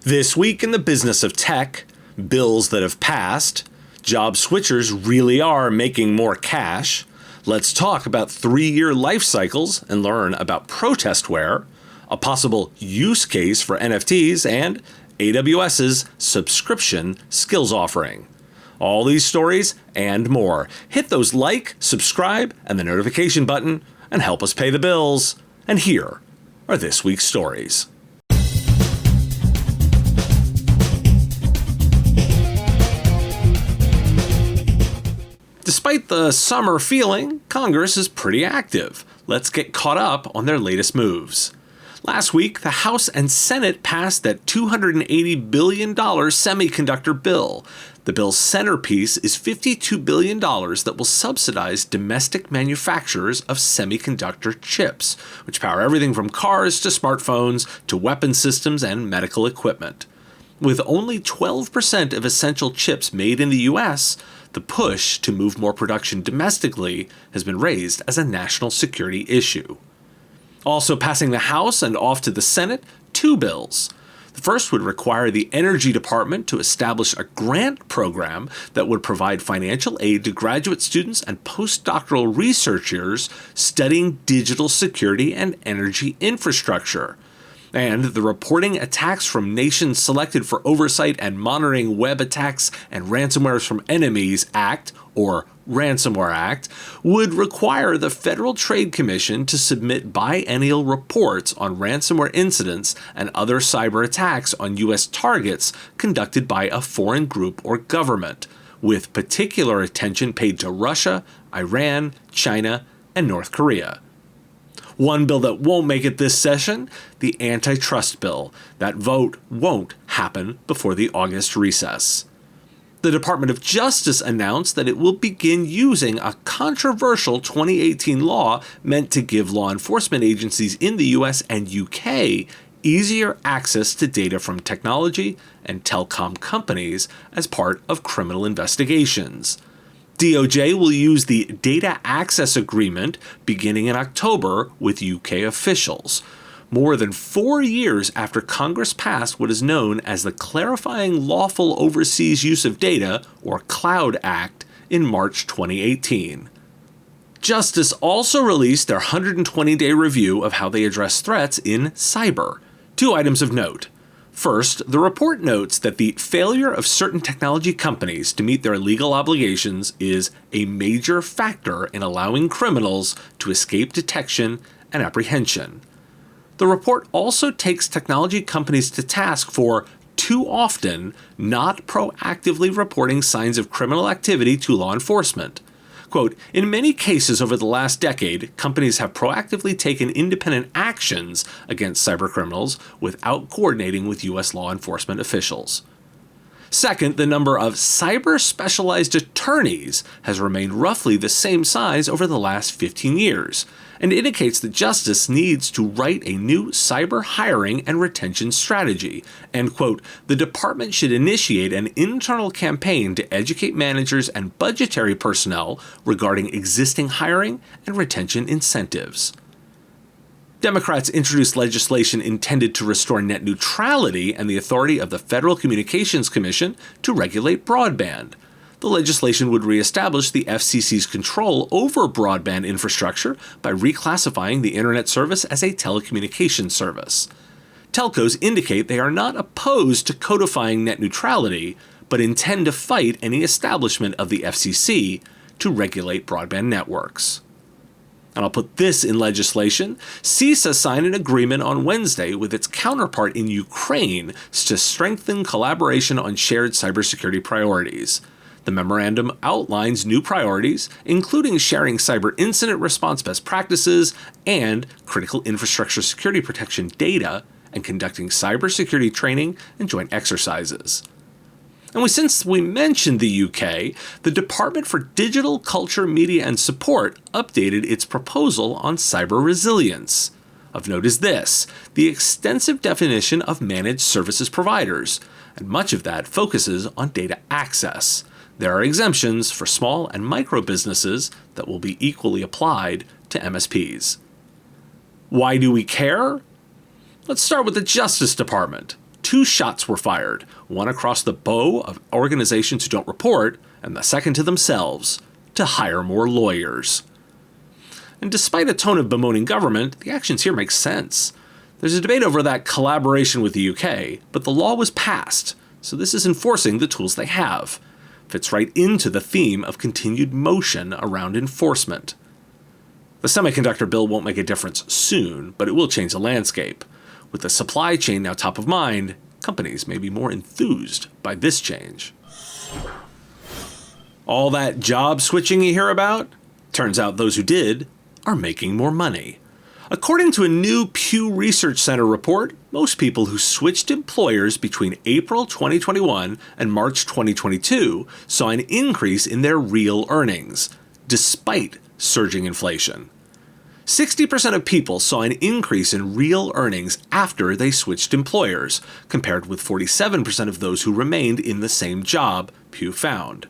This week in the business of tech, bills that have passed, job switchers really are making more cash. Let's talk about 3-year life cycles and learn about protestware, a possible use case for NFTs, and AWS's subscription skills offering. All these stories and more. Hit those like, subscribe, and the notification button and help us pay the bills. And here are this week's stories. Despite the summer feeling, Congress is pretty active. Let's get caught up on their latest moves. Last week, the House and Senate passed that $280 billion semiconductor bill. The bill's centerpiece is $52 billion that will subsidize domestic manufacturers of semiconductor chips, which power everything from cars to smartphones to weapon systems and medical equipment. With only 12% of essential chips made in the U.S., the push to move more production domestically has been raised as a national security issue. Also passing the House and off to the Senate, 2 bills. The first would require the Energy Department to establish a grant program that would provide financial aid to graduate students and postdoctoral researchers studying digital security and energy infrastructure. And the Reporting Attacks from Nations Selected for Oversight and Monitoring Web Attacks and Ransomwares from Enemies Act, or Ransomware Act, would require the Federal Trade Commission to submit biennial reports on ransomware incidents and other cyber attacks on U.S. targets conducted by a foreign group or government, with particular attention paid to Russia, Iran, China, and North Korea. One bill that won't make it this session, the antitrust bill. That vote won't happen before the August recess. The Department of Justice announced that it will begin using a controversial 2018 law meant to give law enforcement agencies in the US and UK easier access to data from technology and telecom companies as part of criminal investigations. DOJ will use the Data Access Agreement beginning in October with UK officials, more than 4 years after Congress passed what is known as the Clarifying Lawful Overseas Use of Data, or CLOUD Act, in March 2018. Justice also released their 120-day review of how they address threats in cyber. 2 items of note. First, the report notes that the failure of certain technology companies to meet their legal obligations is a major factor in allowing criminals to escape detection and apprehension. The report also takes technology companies to task for too often not proactively reporting signs of criminal activity to law enforcement. Quote, in many cases over the last decade, companies have proactively taken independent actions against cybercriminals without coordinating with U.S. law enforcement officials. Second, the number of cyber-specialized attorneys has remained roughly the same size over the last 15 years, and indicates that Justice needs to write a new cyber hiring and retention strategy, and, quote, the department should initiate an internal campaign to educate managers and budgetary personnel regarding existing hiring and retention incentives. Democrats introduced legislation intended to restore net neutrality and the authority of the Federal Communications Commission to regulate broadband. The legislation would reestablish the FCC's control over broadband infrastructure by reclassifying the Internet service as a telecommunications service. Telcos indicate they are not opposed to codifying net neutrality, but intend to fight any establishment of the FCC to regulate broadband networks. And I'll put this in legislation. CISA signed an agreement on Wednesday with its counterpart in Ukraine to strengthen collaboration on shared cybersecurity priorities. The memorandum outlines new priorities, including sharing cyber incident response best practices and critical infrastructure security protection data, and conducting cybersecurity training and joint exercises. And since we mentioned the UK, the Department for Digital, Culture, Media and Support updated its proposal on cyber resilience. Of note is this, the extensive definition of managed services providers, and much of that focuses on data access. There are exemptions for small and micro businesses that will be equally applied to MSPs. Why do we care? Let's start with the Justice Department. 2 shots were fired, one across the bow of organizations who don't report, and the second to themselves, to hire more lawyers. And despite a tone of bemoaning government, the actions here make sense. There's a debate over that collaboration with the UK, but the law was passed, so this is enforcing the tools they have. Fits right into the theme of continued motion around enforcement. The semiconductor bill won't make a difference soon, but it will change the landscape. With the supply chain now top of mind, companies may be more enthused by this change. All that job switching you hear about? Turns out those who did are making more money. According to a new Pew Research Center report, most people who switched employers between April 2021 and March 2022 saw an increase in their real earnings, despite surging inflation. 60% of people saw an increase in real earnings after they switched employers, compared with 47% of those who remained in the same job, Pew found.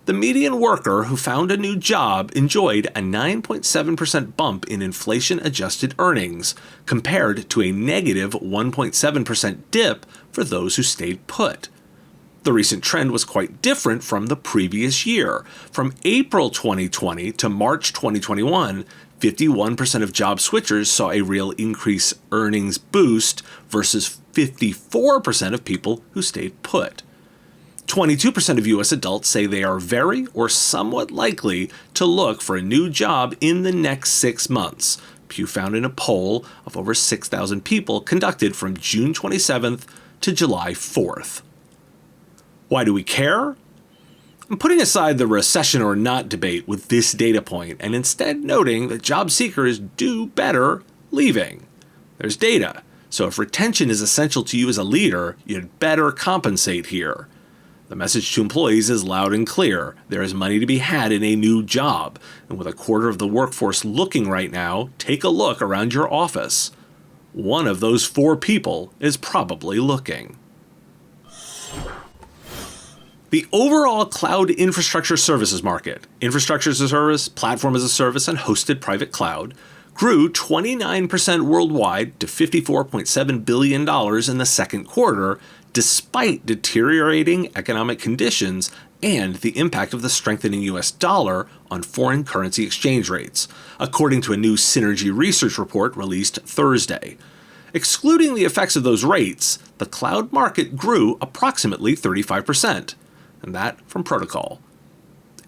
The median worker who found a new job enjoyed a 9.7% bump in inflation-adjusted earnings, compared to a negative 1.7% dip for those who stayed put. The recent trend was quite different from the previous year. From April 2020 to March 2021, 51% of job switchers saw a real increase earnings boost versus 54% of people who stayed put. 22% of U.S. adults say they are very or somewhat likely to look for a new job in the next 6 months, Pew found in a poll of over 6,000 people conducted from June 27th to July 4th. Why do we care? I'm putting aside the recession or not debate with this data point and instead noting that job seekers do better leaving. There's data, so if retention is essential to you as a leader, you'd better compensate here. The message to employees is loud and clear. There is money to be had in a new job, and with a quarter of the workforce looking right now, take a look around your office. One of those 4 people is probably looking. The overall cloud infrastructure services market, infrastructure as a service, platform as a service, and hosted private cloud, grew 29% worldwide to $54.7 billion in the second quarter, despite deteriorating economic conditions and the impact of the strengthening US dollar on foreign currency exchange rates, according to a new Synergy research report released Thursday. Excluding the effects of those rates, the cloud market grew approximately 35%, and that from protocol.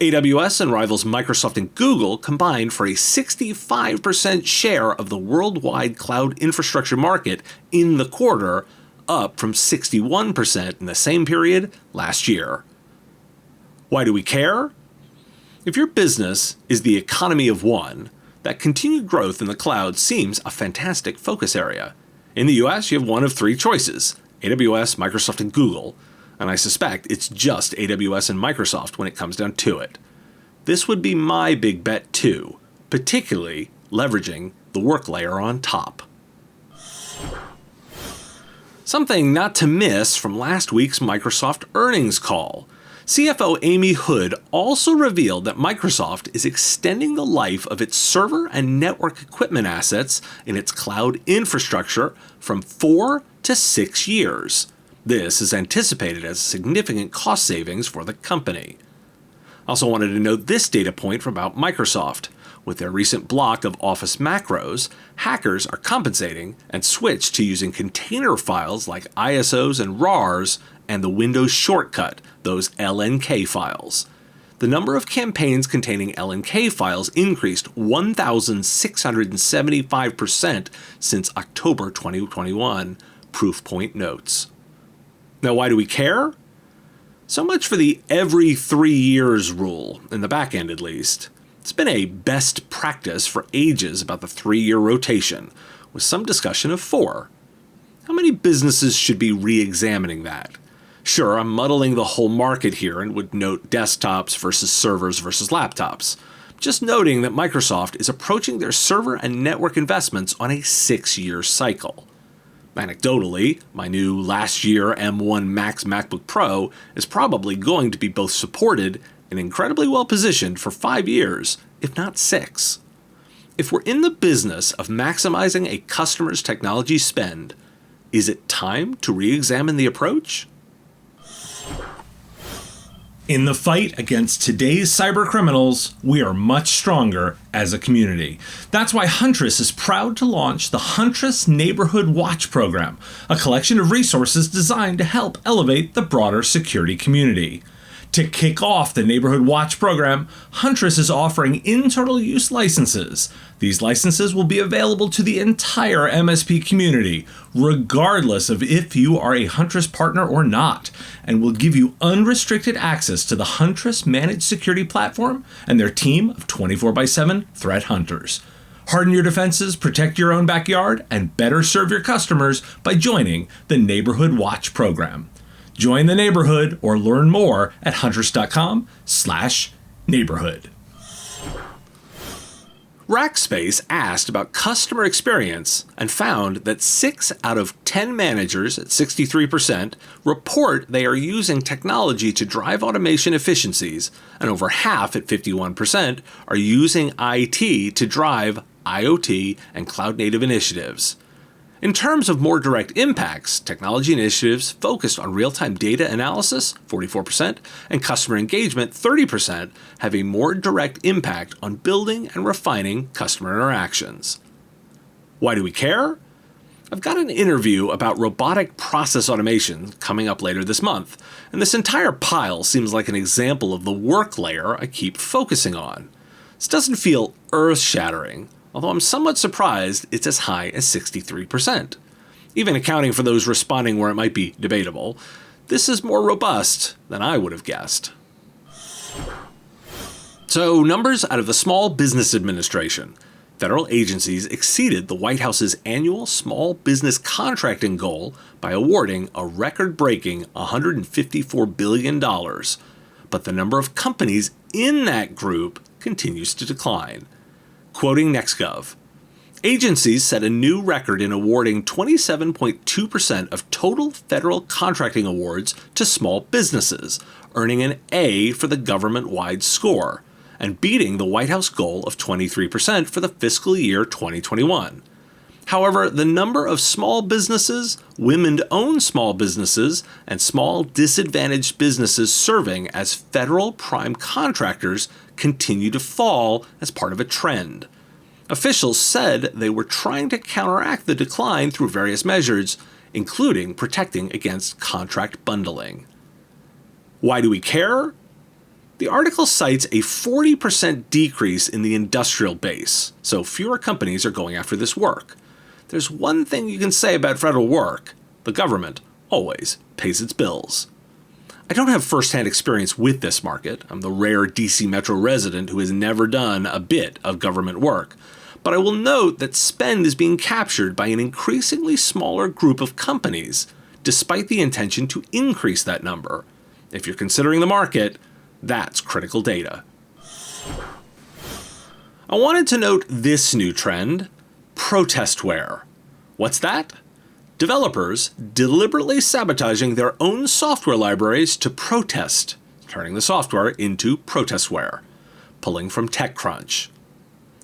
AWS and rivals Microsoft and Google combined for a 65% share of the worldwide cloud infrastructure market in the quarter, up from 61% in the same period last year. Why do we care? If your business is the economy of one, that continued growth in the cloud seems a fantastic focus area. In the US, you have one of 3 choices: AWS, Microsoft, and Google, and I suspect it's just AWS and Microsoft when it comes down to it. This would be my big bet too, particularly leveraging the work layer on top. Something not to miss from last week's Microsoft earnings call. CFO Amy Hood also revealed that Microsoft is extending the life of its server and network equipment assets in its cloud infrastructure from 4 to 6 years. This is anticipated as significant cost savings for the company. I also wanted to note this data point from about Microsoft. With their recent block of Office macros, hackers are compensating and switched to using container files like ISOs and RARs and the Windows shortcut, those LNK files. The number of campaigns containing LNK files increased 1,675% since October 2021, Proofpoint notes. Now, why do we care? So much for the every 3 years rule, in the back end at least. It's been a best practice for ages about the 3-year rotation, with some discussion of 4. How many businesses should be re-examining that? Sure, I'm muddling the whole market here and would note desktops versus servers versus laptops. Just noting that Microsoft is approaching their server and network investments on a 6-year cycle. Anecdotally, my new last year M1 Max MacBook Pro is probably going to be both supported and incredibly well positioned for 5 years, if not 6. If we're in the business of maximizing a customer's technology spend, Is it time to re-examine the approach? In the fight against today's cybercriminals, we are much stronger as a community. That's why Huntress is proud to launch the Huntress Neighborhood Watch Program, a collection of resources designed to help elevate the broader security community. To kick off the Neighborhood Watch program, Huntress is offering internal use licenses. These licenses will be available to the entire MSP community, regardless of if you are a Huntress partner or not, and will give you unrestricted access to the Huntress Managed Security Platform and their team of 24/7 threat hunters. Harden your defenses, protect your own backyard, and better serve your customers by joining the Neighborhood Watch program. Join the neighborhood or learn more at huntress.com/neighborhood. Rackspace asked about customer experience and found that 6 out of 10 managers at 63% report they are using technology to drive automation efficiencies, and over half at 51% are using IT to drive IoT and cloud-native initiatives. In terms of more direct impacts, technology initiatives focused on real-time data analysis, 44%, and customer engagement, 30%, have a more direct impact on building and refining customer interactions. Why do we care? I've got an interview about robotic process automation coming up later this month, and this entire pile seems like an example of the work layer I keep focusing on. This doesn't feel earth-shattering, although I'm somewhat surprised it's as high as 63%. Even accounting for those responding where it might be debatable, this is more robust than I would have guessed. So, numbers out of the Small Business Administration. Federal agencies exceeded the White House's annual small business contracting goal by awarding a record-breaking $154 billion. But the number of companies in that group continues to decline. Quoting NextGov, agencies set a new record in awarding 27.2% of total federal contracting awards to small businesses, earning an A for the government-wide score, and beating the White House goal of 23% for the fiscal year 2021. However, the number of small businesses, women-owned small businesses, and small disadvantaged businesses serving as federal prime contractors continue to fall as part of a trend. Officials said they were trying to counteract the decline through various measures, including protecting against contract bundling. Why do we care? The article cites a 40% decrease in the industrial base, so fewer companies are going after this work. There's one thing you can say about federal work: the government always pays its bills. I don't have first-hand experience with this market. I'm the rare DC Metro resident who has never done a bit of government work. But I will note that spend is being captured by an increasingly smaller group of companies, despite the intention to increase that number. If you're considering the market, that's critical data. I wanted to note this new trend: protestware. What's that? Developers deliberately sabotaging their own software libraries to protest, turning the software into protestware. Pulling from TechCrunch.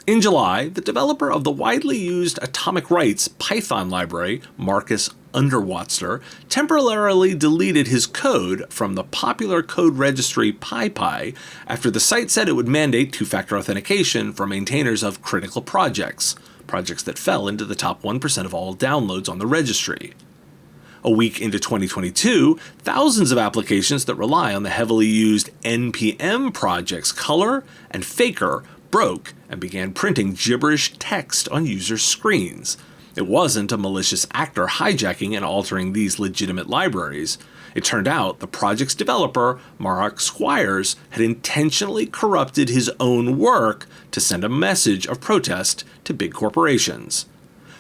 In July, the developer of the widely used Atomic Rights Python library, Marcus Underwater, temporarily deleted his code from the popular code registry PyPy after the site said it would mandate two-factor authentication for maintainers of critical projects that fell into the top 1% of all downloads on the registry. A week into 2022, thousands of applications that rely on the heavily used NPM projects Color and Faker broke and began printing gibberish text on users' screens. It wasn't a malicious actor hijacking and altering these legitimate libraries. It turned out the project's developer, Mark Squires, had intentionally corrupted his own work to send a message of protest to big corporations.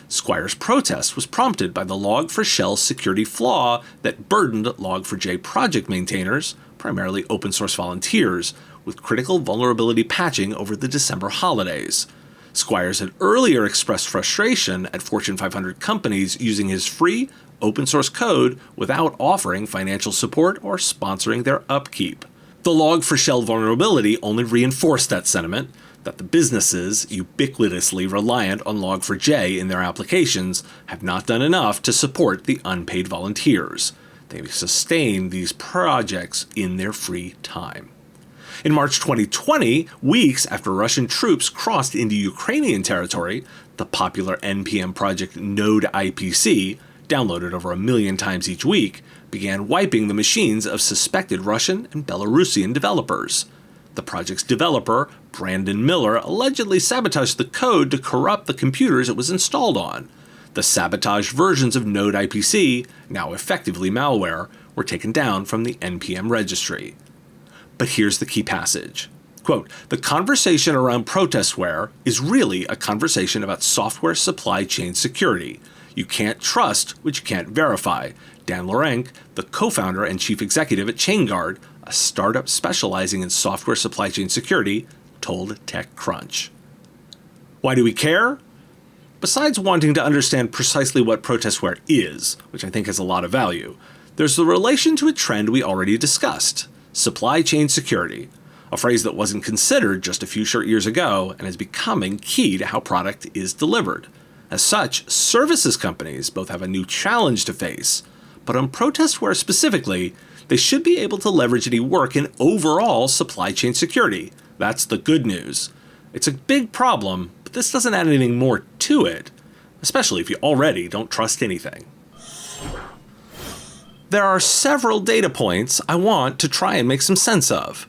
Squires' protest was prompted by the Log4Shell security flaw that burdened Log4j project maintainers, primarily open-source volunteers, with critical vulnerability patching over the December holidays. Squires had earlier expressed frustration at Fortune 500 companies using his free, open-source code without offering financial support or sponsoring their upkeep. The Log4Shell vulnerability only reinforced that sentiment. that the businesses ubiquitously reliant on Log4j in their applications have not done enough to support the unpaid volunteers. They sustain these projects in their free time. In March 2020, weeks after Russian troops crossed into Ukrainian territory, the popular NPM project Node IPC, downloaded over 1 million times each week, began wiping the machines of suspected Russian and Belarusian developers. The project's developer, Brandon Miller, allegedly sabotaged the code to corrupt the computers it was installed on. The sabotaged versions of Node IPC, now effectively malware, were taken down from the NPM registry. But here's the key passage. Quote, "The conversation around protestware is really a conversation about software supply chain security. You can't trust what you can't verify," Dan Lorenc, the co-founder and chief executive at ChainGuard, a startup specializing in software supply chain security, told TechCrunch. Why do we care? Besides wanting to understand precisely what protestware is, which I think has a lot of value, there's the relation to a trend we already discussed: supply chain security, a phrase that wasn't considered just a few short years ago and is becoming key to how product is delivered. As such, services companies both have a new challenge to face, but on protestware specifically, they should be able to leverage any work in overall supply chain security. That's the good news. It's a big problem, but this doesn't add anything more to it, especially if you already don't trust anything. There are several data points I want to try and make some sense of.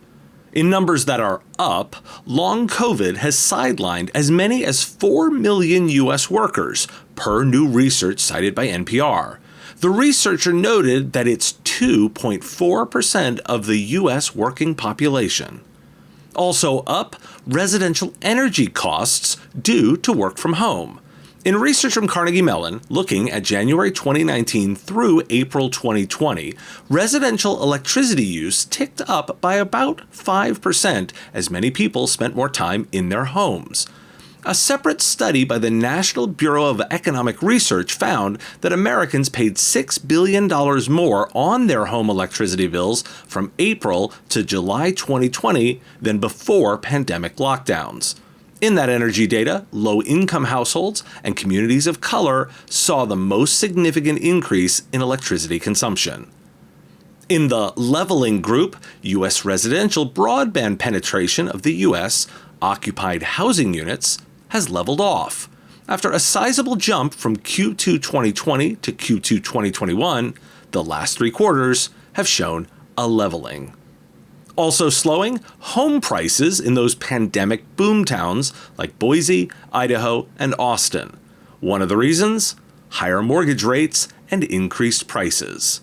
In numbers that are up, long COVID has sidelined as many as 4 million US workers, per new research cited by NPR. The researcher noted that it's 2.4% of the US working population. Also up, residential energy costs due to work from home. In research from Carnegie Mellon, looking at January 2019 through April 2020, residential electricity use ticked up by about 5% as many people spent more time in their homes. A separate study by the National Bureau of Economic Research found that Americans paid $6 billion more on their home electricity bills from April to July 2020 than before pandemic lockdowns. In that energy data, low-income households and communities of color saw the most significant increase in electricity consumption. In the leveling group, U.S. residential broadband penetration of the U.S. occupied housing units has leveled off. After a sizable jump from Q2 2020 to Q2 2021, the last 3 quarters have shown a leveling. Also slowing, home prices in those pandemic boom towns like Boise, Idaho, and Austin. One of the reasons? Higher mortgage rates and increased prices.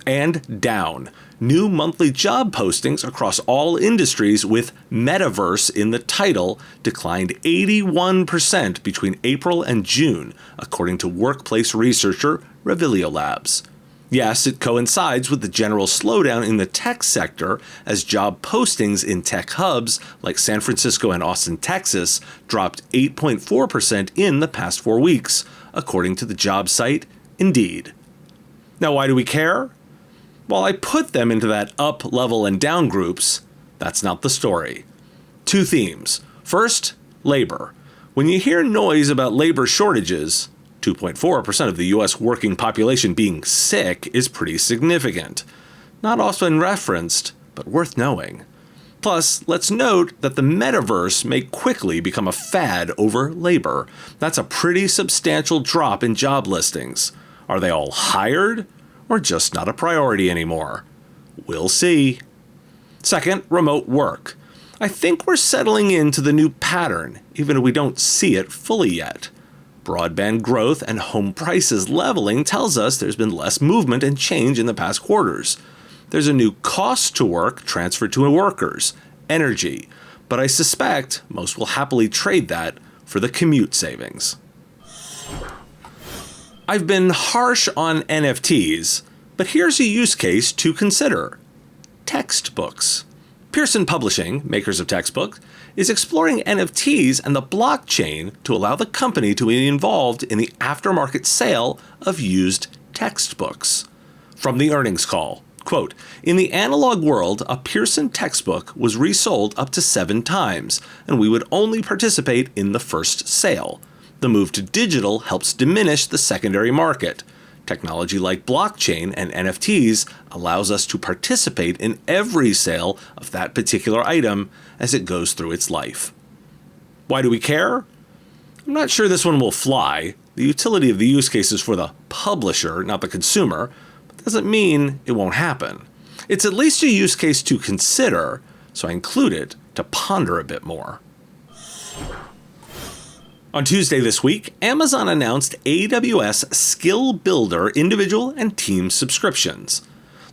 And down. New monthly job postings across all industries with metaverse in the title declined 81% between April and June, according to workplace researcher Revilio Labs. Yes, it coincides with the general slowdown in the tech sector as job postings in tech hubs like San Francisco and Austin, Texas, dropped 8.4% in the past 4 weeks, according to the job site Indeed. Now, why do we care? While I put them into that up, level, and down groups, that's not the story. 2 themes. First, labor. When you hear noise about labor shortages, 2.4% of the U.S. working population being sick is pretty significant. Not often referenced, but worth knowing. Plus, let's note that the metaverse may quickly become a fad over labor. That's a pretty substantial drop in job listings. Are they all hired, or just not a priority anymore? We'll see. Second, remote work. I think we're settling into the new pattern, even if we don't see it fully yet. Broadband growth and home prices leveling tells us there's been less movement and change in the past quarters. There's a new cost to work transferred to workers, energy, but I suspect most will happily trade that for the commute savings. I've been harsh on NFTs, but here's a use case to consider. Textbooks. Pearson Publishing, makers of textbooks, is exploring NFTs and the blockchain to allow the company to be involved in the aftermarket sale of used textbooks. From the earnings call, Quote, "In the analog world, a Pearson textbook was resold up to 7 times, and we would only participate in the first sale. The move to digital helps diminish the secondary market. Technology like blockchain and NFTs allows us to participate in every sale of that particular item as it goes through its life." Why do we care? I'm not sure this one will fly. The utility of the use case is for the publisher, not the consumer, but doesn't mean it won't happen. It's at least a use case to consider, so I include it to ponder a bit more. On Tuesday this week, Amazon announced AWS Skill Builder individual and team subscriptions.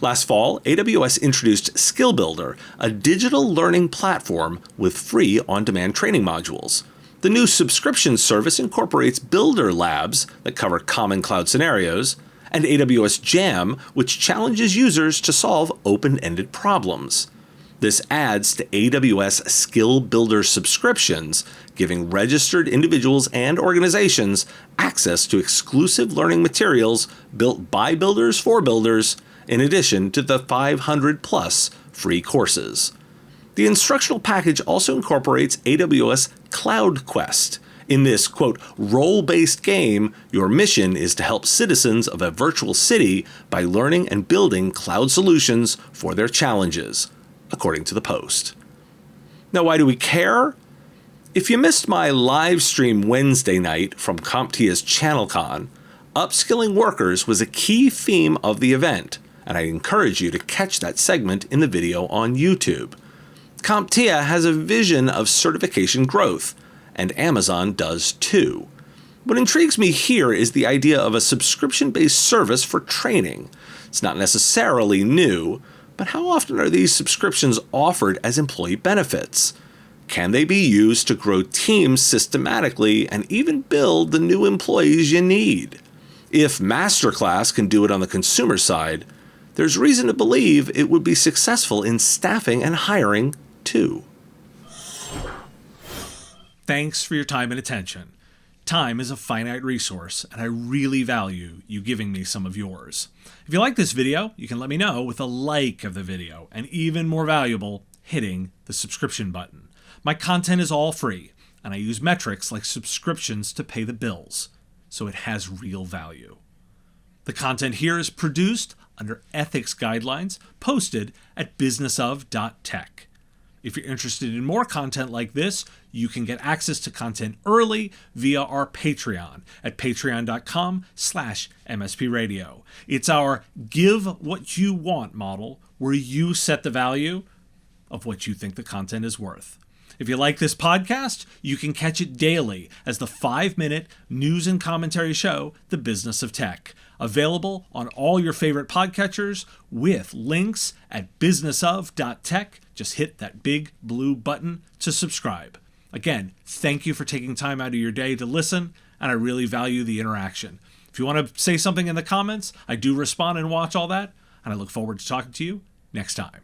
Last fall, AWS introduced Skill Builder, a digital learning platform with free on-demand training modules. The new subscription service incorporates Builder Labs that cover common cloud scenarios, and AWS Jam, which challenges users to solve open-ended problems. This adds to AWS Skill Builder subscriptions, giving registered individuals and organizations access to exclusive learning materials built by builders for builders, in addition to the 500-plus free courses. The instructional package also incorporates AWS Cloud Quest. In this, quote, role-based game, your mission is to help citizens of a virtual city by learning and building cloud solutions for their challenges, according to the Post. Now, why do we care? If you missed my live stream Wednesday night from CompTIA's ChannelCon, upskilling workers was a key theme of the event, and I encourage you to catch that segment in the video on YouTube. CompTIA has a vision of certification growth, and Amazon does too. What intrigues me here is the idea of a subscription-based service for training. It's not necessarily new, but how often are these subscriptions offered as employee benefits? Can they be used to grow teams systematically and even build the new employees you need? If Masterclass can do it on the consumer side, there's reason to believe it would be successful in staffing and hiring too. Thanks for your time and attention. Time is a finite resource, and I really value you giving me some of yours. If you like this video, you can let me know with a like of the video, and even more valuable, hitting the subscription button. My content is all free, and I use metrics like subscriptions to pay the bills, so it has real value. The content here is produced under ethics guidelines posted at businessof.tech. If you're interested in more content like this, you can get access to content early via our Patreon at patreon.com/MSPradio. It's our give what you want model where you set the value of what you think the content is worth. If you like this podcast, you can catch it daily as the 5-minute news and commentary show, The Business of Tech, available on all your favorite podcatchers with links at businessof.tech. Just hit that big blue button to subscribe. Again, thank you for taking time out of your day to listen, and I really value the interaction. If you want to say something in the comments, I do respond and watch all that, and I look forward to talking to you next time.